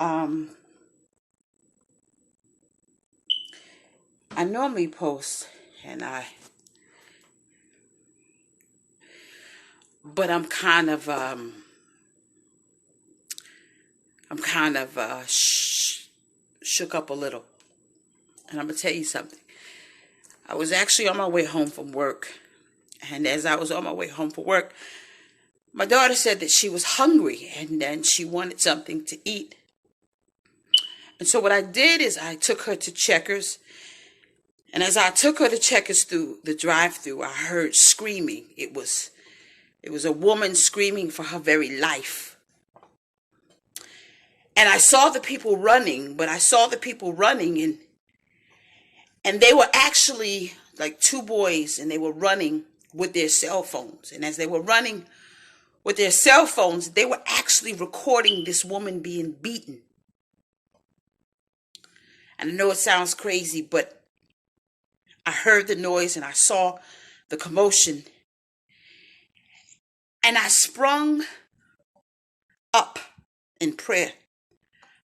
Um, I normally post, and but I'm kind of shook up a little, and I'm gonna tell you something. I was actually on my way home from work, and as I was on my way home from work, my daughter said that she was hungry and then she wanted something to eat. And so what I did is I took her to Checkers. And as I took her to Checkers through the drive-through, I heard screaming. It was a woman screaming for her very life. And I saw the people running, but I saw the people running and they were actually like two boys, and they were running with their cell phones. And as they were running with their cell phones, they were actually recording this woman being beaten. And I know it sounds crazy, but I heard the noise and I saw the commotion. And I sprung up in prayer.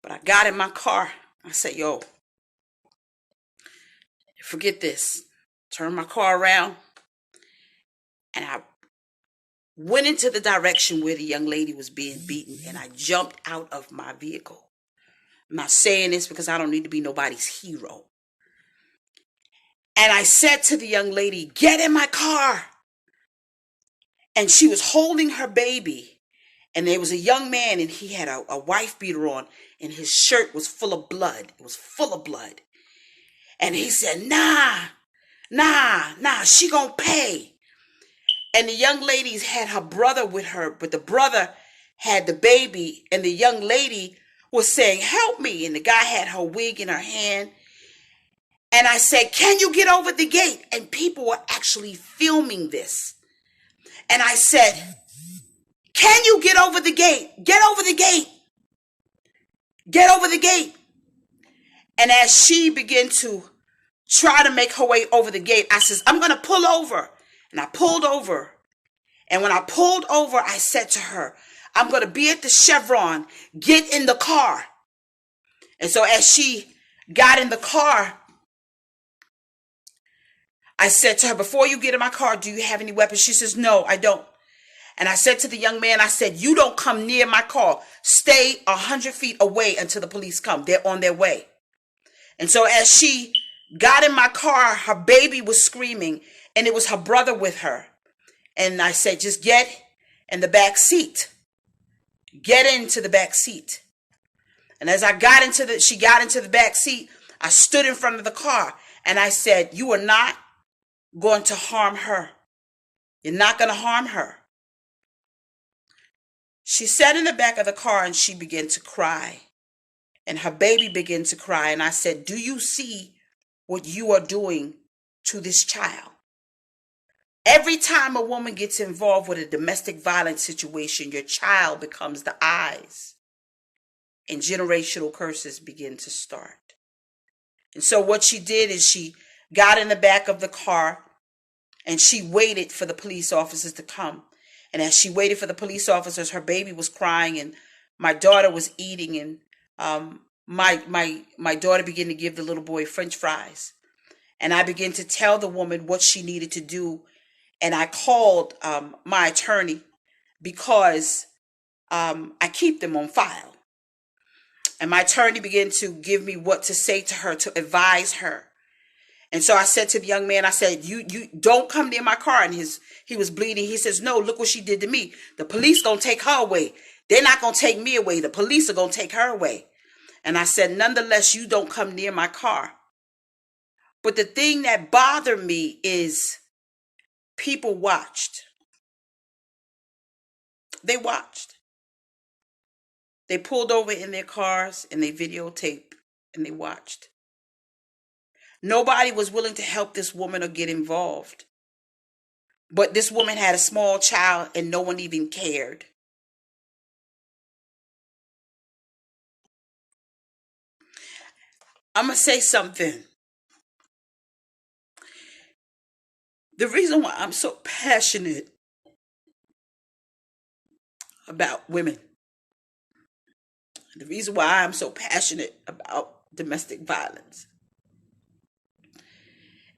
But I got in my car. I said, yo, forget this. Turned my car around. And I went into the direction where the young lady was being beaten. And I jumped out of my vehicle. I'm not saying this because I don't need to be nobody's hero. And I said to the young lady, get in my car. And she was holding her baby. And there was a young man, and he had a wife beater on, and his shirt was full of blood. It was full of blood. And he said, nah, she gonna pay. And the young ladies had her brother with her, but the brother had the baby, and the young lady was saying, help me. And the guy had her wig in her hand. And I said, can you get over the gate? And people were actually filming this. And I said, can you get over the gate? Get over the gate. Get over the gate. And as she began to try to make her way over the gate, I says, I'm going to pull over. And I pulled over. And when I pulled over, I said to her, I'm going to be at the Chevron. Get in the car. And so as she got in the car, I said to her, before you get in my car, do you have any weapons? She says, no, I don't. And I said to the young man, I said, you don't come near my car. Stay 100 feet away until the police come. They're on their way. And so as she got in my car, her baby was screaming, and it was her brother with her. And I said, just get in the back seat. Get into the back seat. And as she got into the back seat, I stood in front of the car and I said, you are not going to harm her. You're not going to harm her. She sat in the back of the car and she began to cry. And her baby began to cry. And I said, do you see what you are doing to this child? Every time a woman gets involved with a domestic violence situation, your child becomes the eyes. And generational curses begin to start. And so what she did is she got in the back of the car and she waited for the police officers to come. And as she waited for the police officers, her baby was crying and my daughter was eating. And my daughter began to give the little boy French fries. And I began to tell the woman what she needed to do. And I called my attorney because I keep them on file. And my attorney began to give me what to say to her, to advise her. And so I said to the young man, I said, you don't come near my car. And he was bleeding. He says, no, look what she did to me. The police gonna take her away. They're not gonna take me away. The police are gonna take her away. And I said, nonetheless, you don't come near my car. But the thing that bothered me is people watched. They watched. They pulled over in their cars and they videotaped and they watched. Nobody was willing to help this woman or get involved. But this woman had a small child and no one even cared. I'm going to say something. The reason why I'm so passionate about women, The reason why I'm so passionate about domestic violence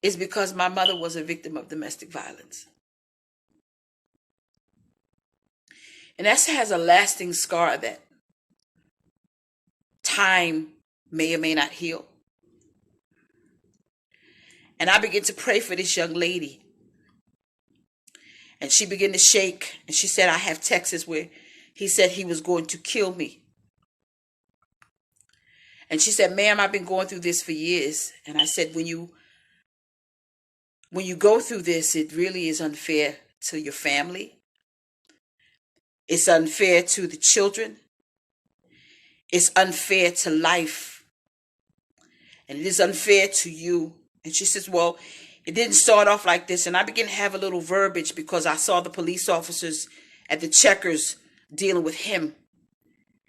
is because my mother was a victim of domestic violence. And that has a lasting scar that time may or may not heal. And I began to pray for this young lady. And she began to shake. And she said, I have texts where he said he was going to kill me. And she said, ma'am, I've been going through this for years. And I said, when you go through this, it really is unfair to your family. It's unfair to the children. It's unfair to life. And it is unfair to you. And she says, well, it didn't start off like this. And I began to have a little verbiage because I saw the police officers at the Checkers dealing with him.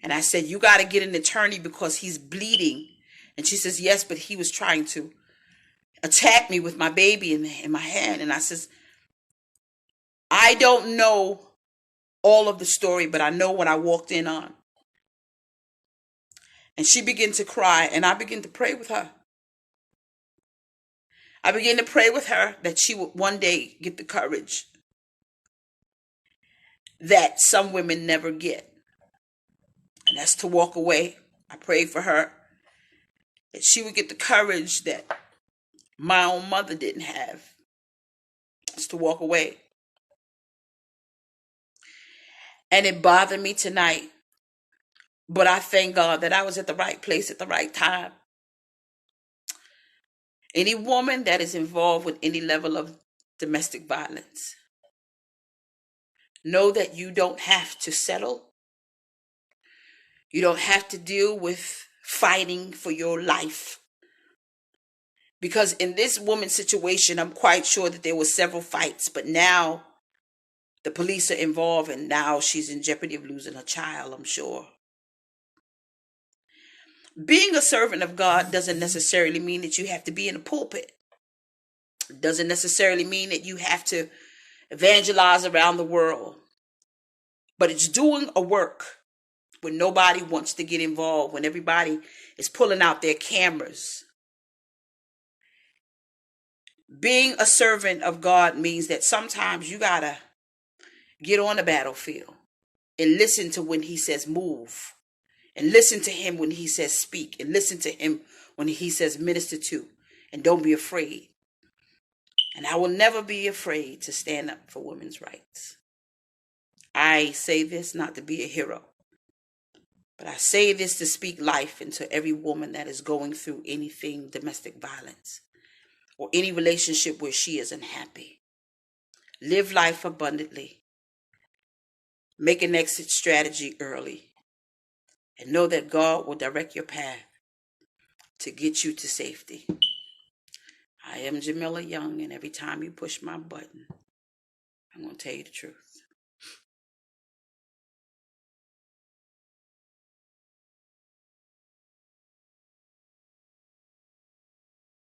And I said, you got to get an attorney because he's bleeding. And she says, yes, but he was trying to attack me with my baby in my hand. And I says, I don't know all of the story, but I know what I walked in on. And she began to cry, and I began to pray with her. I began to pray with her that she would one day get the courage that some women never get. And that's to walk away. I prayed for her that she would get the courage that my own mother didn't have. It's to walk away. And it bothered me tonight. But I thank God that I was at the right place at the right time. Any woman that is involved with any level of domestic violence, know that you don't have to settle. You don't have to deal with fighting for your life. Because in this woman's situation, I'm quite sure that there were several fights, but now the police are involved and now she's in jeopardy of losing her child, I'm sure. Being a servant of God doesn't necessarily mean that you have to be in a pulpit. It doesn't necessarily mean that you have to evangelize around the world. But it's doing a work when nobody wants to get involved, when everybody is pulling out their cameras. Being a servant of God means that sometimes you got to get on the battlefield and listen to when he says move. And listen to him when he says speak. And listen to him when he says minister to. And don't be afraid. And I will never be afraid to stand up for women's rights. I say this not to be a hero. But I say this to speak life into every woman that is going through anything domestic violence. Or any relationship where she is unhappy. Live life abundantly. Make an exit strategy early. And know that God will direct your path to get you to safety. I am Jamila Young, and every time you push my button, I'm going to tell you the truth.